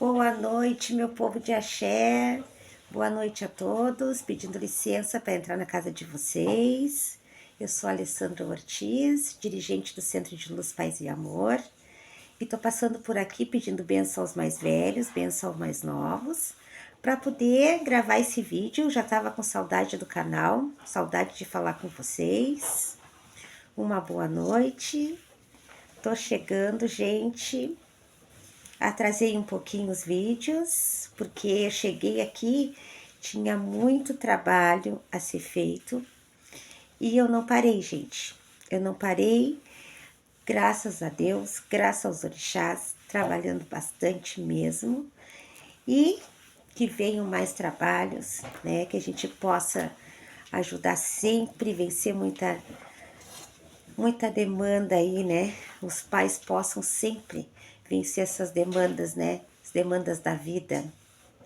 Boa noite, meu povo de axé. Boa noite a todos. Pedindo licença para entrar na casa de vocês. Eu sou a Alessandra Ortiz, dirigente do Centro de Luz, Paz e Amor. E tô passando por aqui pedindo bênção aos mais velhos, bênção aos mais novos, para poder gravar esse vídeo. Já tava com saudade do canal, saudade de falar com vocês. Uma boa noite. Tô chegando, gente. Atrasei um pouquinho os vídeos, porque eu cheguei aqui, tinha muito trabalho a ser feito. E eu não parei, gente. Eu não parei, graças a Deus, graças aos orixás, trabalhando bastante mesmo. E que venham mais trabalhos, né? Que a gente possa ajudar sempre, vencer muita demanda aí, né? Os pais possam sempre vencer essas demandas, né? As demandas da vida,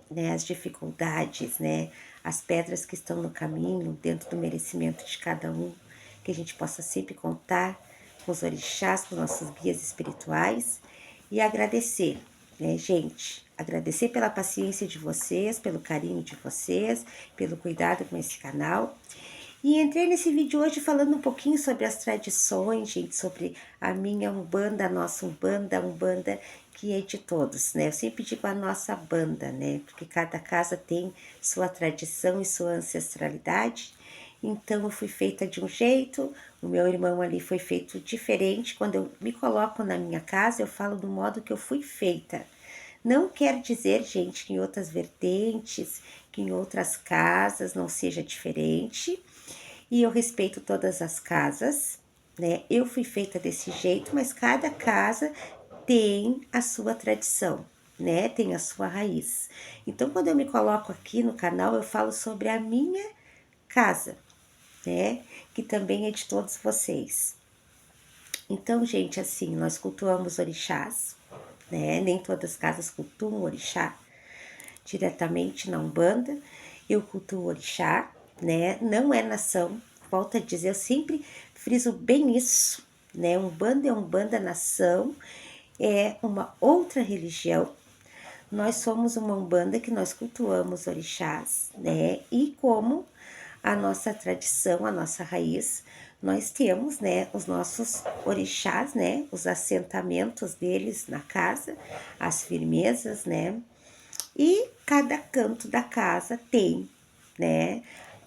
né? As dificuldades, né? As pedras que estão no caminho, dentro do merecimento de cada um, que a gente possa sempre contar com os orixás, com nossos guias espirituais e agradecer, né, gente? Agradecer pela paciência de vocês, pelo carinho de vocês, pelo cuidado com esse canal. E entrei nesse vídeo hoje falando um pouquinho sobre as tradições, gente, sobre a minha Umbanda, a nossa Umbanda, a Umbanda que é de todos, né? Eu sempre digo a nossa banda, né? Porque cada casa tem sua tradição e sua ancestralidade. Então eu fui feita de um jeito, o meu irmão ali foi feito diferente. Quando eu me coloco na minha casa, eu falo do modo que eu fui feita. Não quer dizer, gente, que em outras vertentes, que em outras casas não seja diferente. E eu respeito todas as casas, né? Eu fui feita desse jeito, mas cada casa tem a sua tradição, né? Tem a sua raiz. Então, quando eu me coloco aqui no canal, eu falo sobre a minha casa, né? Que também é de todos vocês. Então, gente, assim, nós cultuamos orixás, né? Nem todas as casas cultuam orixá diretamente na Umbanda. Eu cultuo orixá, né? Não é nação, volto a dizer, eu sempre friso bem isso, né? Umbanda é Umbanda nação, é uma outra religião. Nós somos uma Umbanda que nós cultuamos orixás, né? E como a nossa tradição, a nossa raiz, nós temos, né, os nossos orixás, né, os assentamentos deles na casa, as firmezas, né, e cada canto da casa tem, né,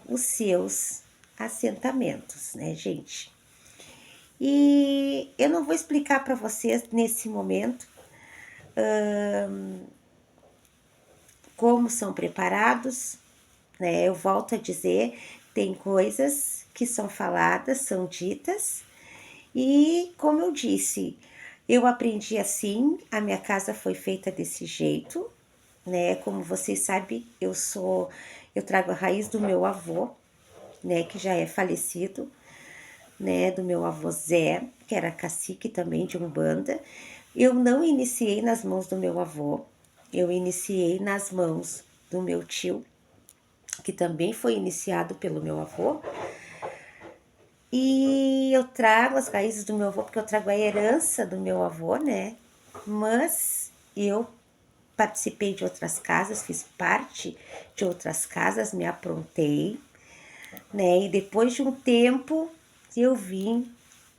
os seus assentamentos, né, gente? E eu não vou explicar para vocês nesse momento como são preparados, né? Eu volto a dizer, tem coisas que são faladas, são ditas, e como eu disse, eu aprendi assim, a minha casa foi feita desse jeito, né? Como vocês sabem, eu trago a raiz do meu avô, né? Que já é falecido, né? Do meu avô Zé, que era cacique também de Umbanda. Eu não iniciei nas mãos do meu avô, eu iniciei nas mãos do meu tio, que também foi iniciado pelo meu avô. E eu trago as raízes do meu avô, porque eu trago a herança do meu avô, né? Mas eu participei de outras casas, fiz parte de outras casas, me aprontei, né? E depois de um tempo eu vim,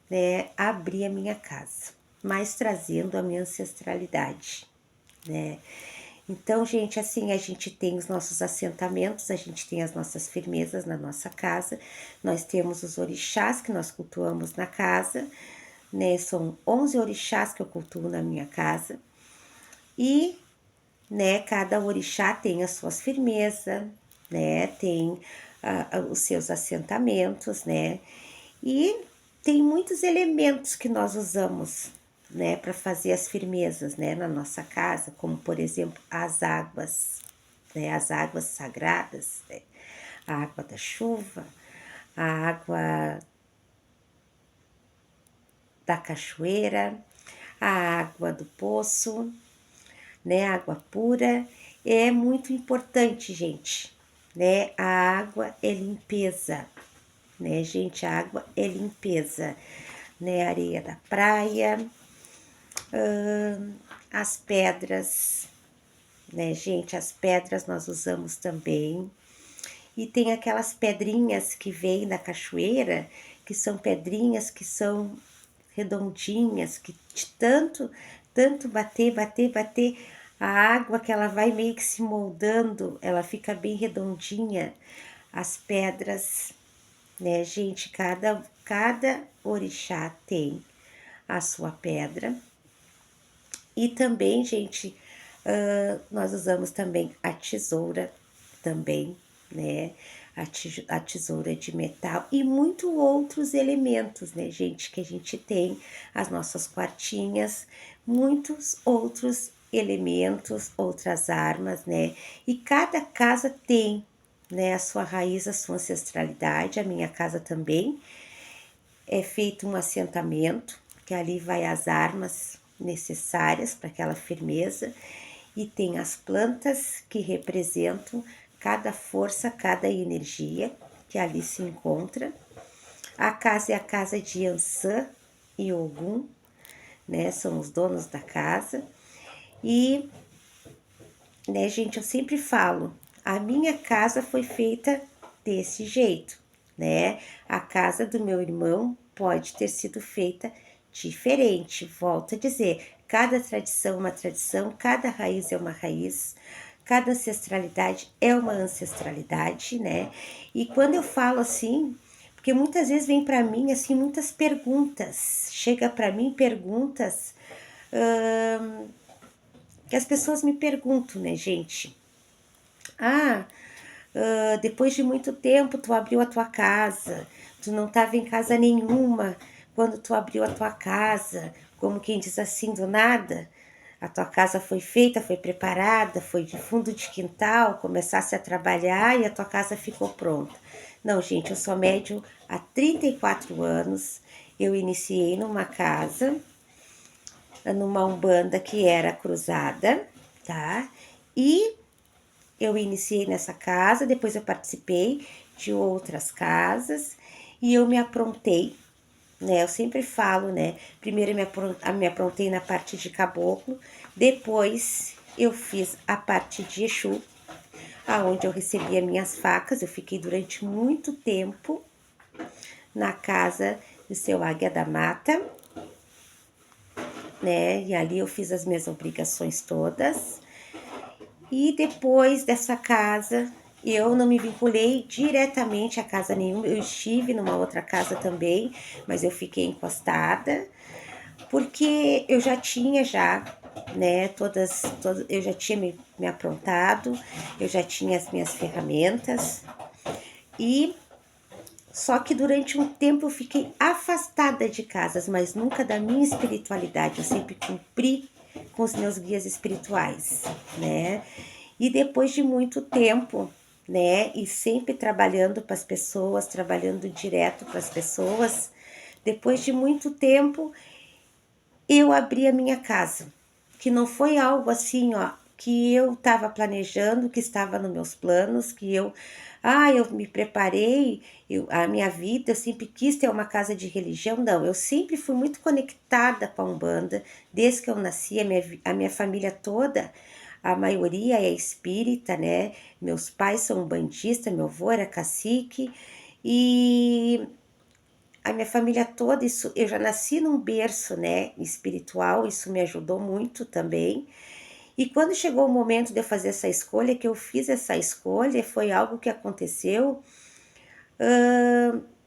né, abrir a minha casa, mas trazendo a minha ancestralidade, né? Então, gente, assim, a gente tem os nossos assentamentos, a gente tem as nossas firmezas na nossa casa, nós temos os orixás que nós cultuamos na casa, né? São 11 orixás que eu cultuo na minha casa. E, né, cada orixá tem as suas firmezas, né? Tem os seus assentamentos, né? E tem muitos elementos que nós usamos, né, para fazer as firmezas, né, na nossa casa, como por exemplo as águas, né, as águas sagradas, né, a água da chuva, a água da cachoeira, a água do poço, né, a água pura. É muito importante, gente, né? A água é limpeza, né, gente? A água é limpeza, né? Areia da praia, as pedras, né, gente? As pedras nós usamos também. E tem aquelas pedrinhas que vêm da cachoeira, que são pedrinhas que são redondinhas, que de tanto bater, a água que ela vai meio que se moldando, ela fica bem redondinha. As pedras, né, gente? Cada orixá tem a sua pedra. E também, gente, nós usamos também a tesoura também, né? A tesoura de metal e muitos outros elementos, né, gente, que a gente tem, as nossas quartinhas, muitos outros elementos, outras armas, né? E cada casa tem, né, a sua raiz, a sua ancestralidade. A minha casa também é feito um assentamento, que ali vai as armas necessárias para aquela firmeza, e tem as plantas que representam cada força, cada energia que ali se encontra. A casa é a casa de Ansan e Ogum, né? São os donos da casa. E, né, gente, eu sempre falo, a minha casa foi feita desse jeito, né? A casa do meu irmão pode ter sido feita diferente. Volto a dizer, cada tradição é uma tradição, cada raiz é uma raiz, cada ancestralidade é uma ancestralidade, né? E quando eu falo assim, porque muitas vezes vem para mim assim muitas perguntas, chega para mim perguntas que as pessoas me perguntam, né, gente? Ah, depois de muito tempo tu abriu a tua casa, tu não estava em casa nenhuma quando tu abriu a tua casa, como quem diz assim, do nada. A tua casa foi feita, foi preparada, foi de fundo de quintal, começasse a trabalhar e a tua casa ficou pronta. Não, gente, eu sou médium há 34 anos, eu iniciei numa casa, numa umbanda que era cruzada, tá? E eu iniciei nessa casa, depois eu participei de outras casas e eu me aprontei, né? Eu sempre falo, né? Primeiro eu me aprontei na parte de caboclo, depois eu fiz a parte de Exu, aonde eu recebia minhas facas. Eu fiquei durante muito tempo na casa do seu Águia da Mata, né? E ali eu fiz as minhas obrigações todas. E depois dessa casa, eu não me vinculei diretamente a casa nenhuma. Eu estive numa outra casa também, mas eu fiquei encostada, porque eu já tinha né, eu já tinha me aprontado, eu já tinha as minhas ferramentas. E só que durante um tempo eu fiquei afastada de casas, mas nunca da minha espiritualidade. Eu sempre cumpri com os meus guias espirituais, né? E depois de muito tempo, né, e sempre trabalhando para as pessoas, trabalhando direto para as pessoas, depois de muito tempo, eu abri a minha casa, que não foi algo assim, ó, que eu estava planejando, que estava nos meus planos, que eu me preparei, a minha vida, eu sempre quis ter uma casa de religião. Não, eu sempre fui muito conectada com a Umbanda, desde que eu nasci. A minha família toda, a maioria é espírita, né? Meus pais são umbandistas, meu avô era cacique, e a minha família toda, isso, eu já nasci num berço, né, espiritual, isso me ajudou muito também. E quando chegou o momento de eu fazer essa escolha, que eu fiz essa escolha, foi algo que aconteceu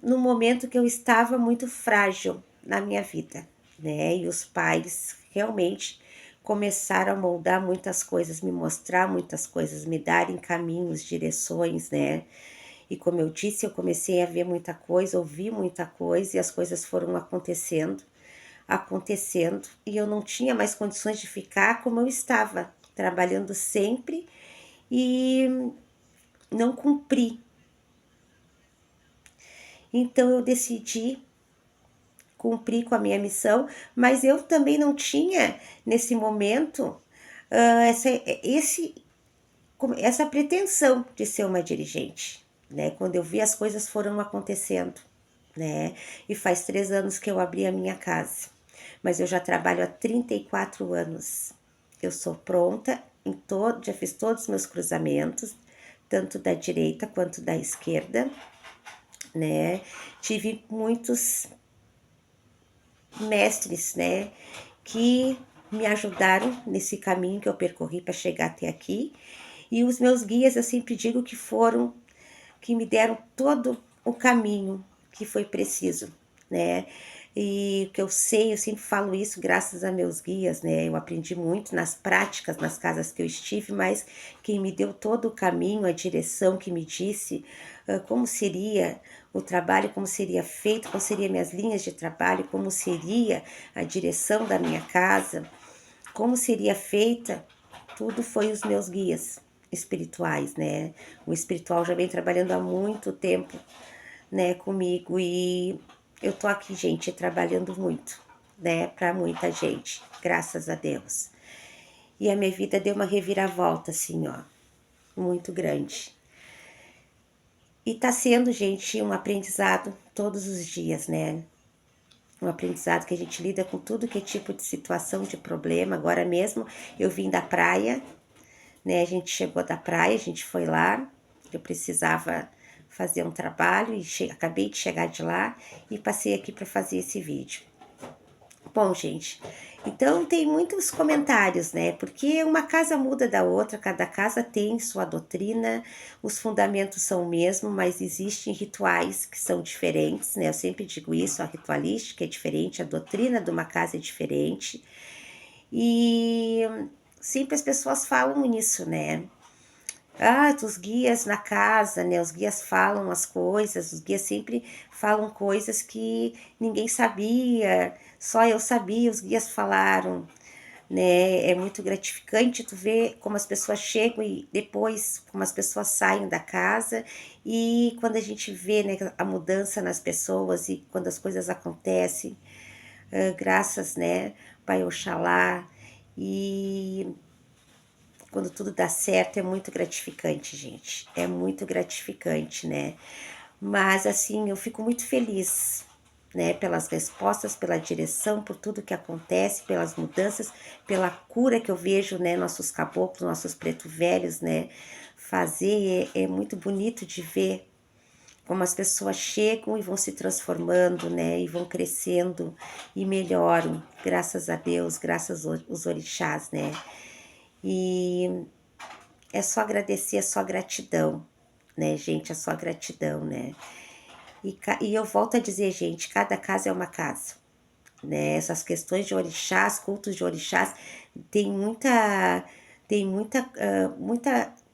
no momento que eu estava muito frágil na minha vida, né? E os pais realmente começaram a moldar muitas coisas, me mostrar muitas coisas, me darem caminhos, direções, né? E como eu disse, eu comecei a ver muita coisa, ouvir muita coisa, e as coisas foram acontecendo, e eu não tinha mais condições de ficar como eu estava, trabalhando sempre e não cumpri. Então eu decidi cumprir com a minha missão, mas eu também não tinha nesse momento essa, essa pretensão de ser uma dirigente, né? Quando eu vi, as coisas foram acontecendo, né? E faz 3 anos que eu abri a minha casa, mas eu já trabalho há 34 anos. eu sou pronta já fiz todos os meus cruzamentos, tanto da direita quanto da esquerda, né? Tive muitos mestres, né, que me ajudaram nesse caminho que eu percorri para chegar até aqui. E os meus guias, eu sempre digo que me deram todo o caminho que foi preciso, né? E o que eu sei, eu sempre falo isso graças a meus guias, né? Eu aprendi muito nas práticas, nas casas que eu estive, mas quem me deu todo o caminho, a direção, que me disse como seria o trabalho, como seria feito, como seriam minhas linhas de trabalho, como seria a direção da minha casa, como seria feita, tudo foi os meus guias espirituais, né? O espiritual já vem trabalhando há muito tempo, né, comigo, e eu tô aqui, gente, trabalhando muito, né, para muita gente, graças a Deus. E a minha vida deu uma reviravolta, assim, ó, muito grande. E tá sendo, gente, um aprendizado todos os dias, né? Um aprendizado que a gente lida com tudo que é tipo de situação, de problema. Agora mesmo eu vim da praia, né? A gente chegou da praia, a gente foi lá, eu precisava fazer um trabalho e acabei de chegar de lá e passei aqui para fazer esse vídeo. Bom, gente, então tem muitos comentários, né? Porque uma casa muda da outra, cada casa tem sua doutrina, os fundamentos são o mesmo, mas existem rituais que são diferentes, né? Eu sempre digo isso, a ritualística é diferente, a doutrina de uma casa é diferente. E sempre as pessoas falam nisso, né? Ah, os guias na casa, né? Os guias falam as coisas, os guias sempre falam coisas que ninguém sabia, só eu sabia, os guias falaram, né? É muito gratificante tu ver como as pessoas chegam e depois como as pessoas saem da casa, e quando a gente vê, né, a mudança nas pessoas e quando as coisas acontecem, graças, né, Pai Oxalá, e quando tudo dá certo é muito gratificante, gente. É muito gratificante, né? Mas assim, eu fico muito feliz, né, pelas respostas, pela direção, por tudo que acontece, pelas mudanças, pela cura que eu vejo, né, nossos caboclos, nossos preto velhos, né, fazer. É muito bonito de ver como as pessoas chegam e vão se transformando, né, e vão crescendo e melhoram, graças a Deus, graças aos orixás, né. E é só agradecer, é só gratidão, né, gente? É só gratidão, né? E eu volto a dizer, gente, cada casa é uma casa, né? Essas questões de orixás, cultos de orixás, muita,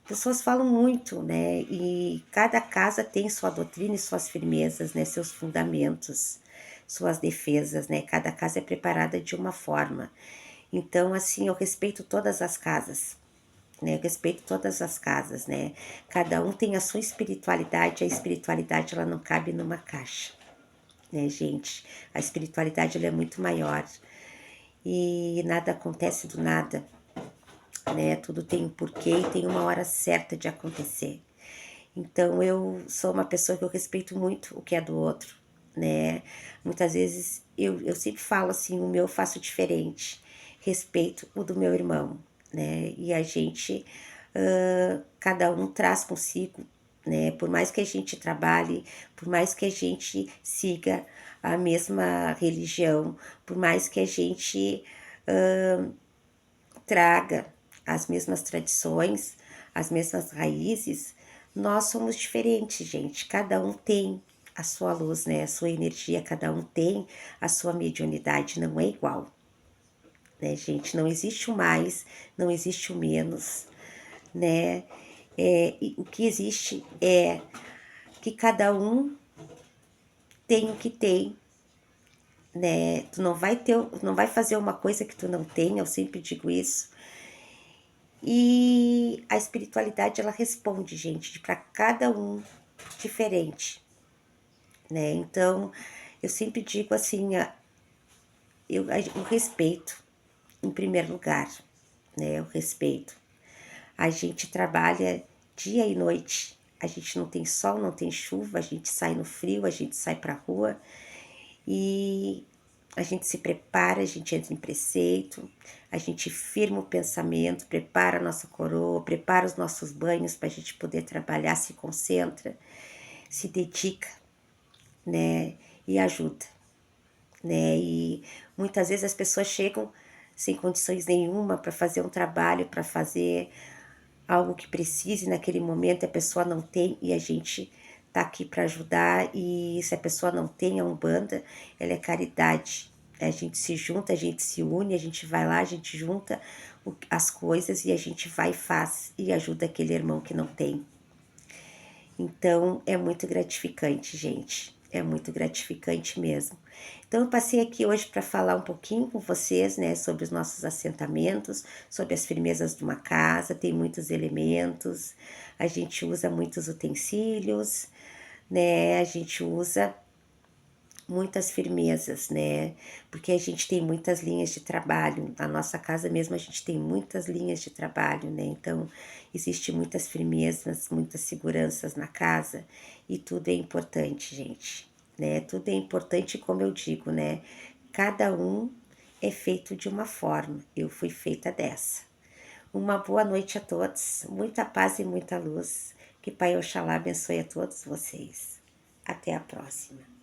pessoas falam muito, né? E cada casa tem sua doutrina e suas firmezas, né? Seus fundamentos, suas defesas, né? Cada casa é preparada de uma forma. Então, assim, eu respeito todas as casas, né? Eu respeito todas as casas, né? Cada um tem a sua espiritualidade, a espiritualidade ela não cabe numa caixa, né, gente? A espiritualidade ela é muito maior e nada acontece do nada, né? Tudo tem um porquê e tem uma hora certa de acontecer. Então eu sou uma pessoa que eu respeito muito o que é do outro, né? Muitas vezes eu sempre falo assim, o meu eu faço diferente, respeito o do meu irmão, né? E a gente, cada um traz consigo, né? Por mais que a gente trabalhe, por mais que a gente siga a mesma religião, por mais que a gente traga as mesmas tradições, as mesmas raízes, nós somos diferentes, gente. Cada um tem a sua luz, né? A sua energia, cada um tem a sua mediunidade, não é igual, né, gente? Não existe o mais, não existe o menos, né? E o que existe é que cada um tem o que tem, né? Tu não vai fazer uma coisa que tu não tem, eu sempre digo isso. E a espiritualidade ela responde, gente, para cada um diferente, né? Então, eu sempre digo assim, o respeito em primeiro lugar, né? O respeito. A gente trabalha dia e noite, a gente não tem sol, não tem chuva, a gente sai no frio, a gente sai pra rua e a gente se prepara, a gente entra em preceito, a gente firma o pensamento, prepara a nossa coroa, prepara os nossos banhos para a gente poder trabalhar, se concentra, se dedica, né? E ajuda, né? E muitas vezes as pessoas chegam sem condições nenhuma para fazer um trabalho, para fazer algo que precise naquele momento, a pessoa não tem e a gente tá aqui para ajudar. E se a pessoa não tem a Umbanda, ela é caridade. A gente se junta, a gente se une, a gente vai lá, a gente junta as coisas e a gente vai e faz e ajuda aquele irmão que não tem. Então é muito gratificante, gente. É muito gratificante mesmo. Então eu passei aqui hoje para falar um pouquinho com vocês, né, sobre os nossos assentamentos, sobre as firmezas de uma casa. Tem muitos elementos, a gente usa muitos utensílios, né? A gente usa muitas firmezas, né? Porque a gente tem muitas linhas de trabalho. Na nossa casa mesmo a gente tem muitas linhas de trabalho, né? Então, existe muitas firmezas, muitas seguranças na casa e tudo é importante, gente, né? Tudo é importante, como eu digo, né? Cada um é feito de uma forma. Eu fui feita dessa. Uma boa noite a todos, muita paz e muita luz. Que Pai Oxalá abençoe a todos vocês. Até a próxima.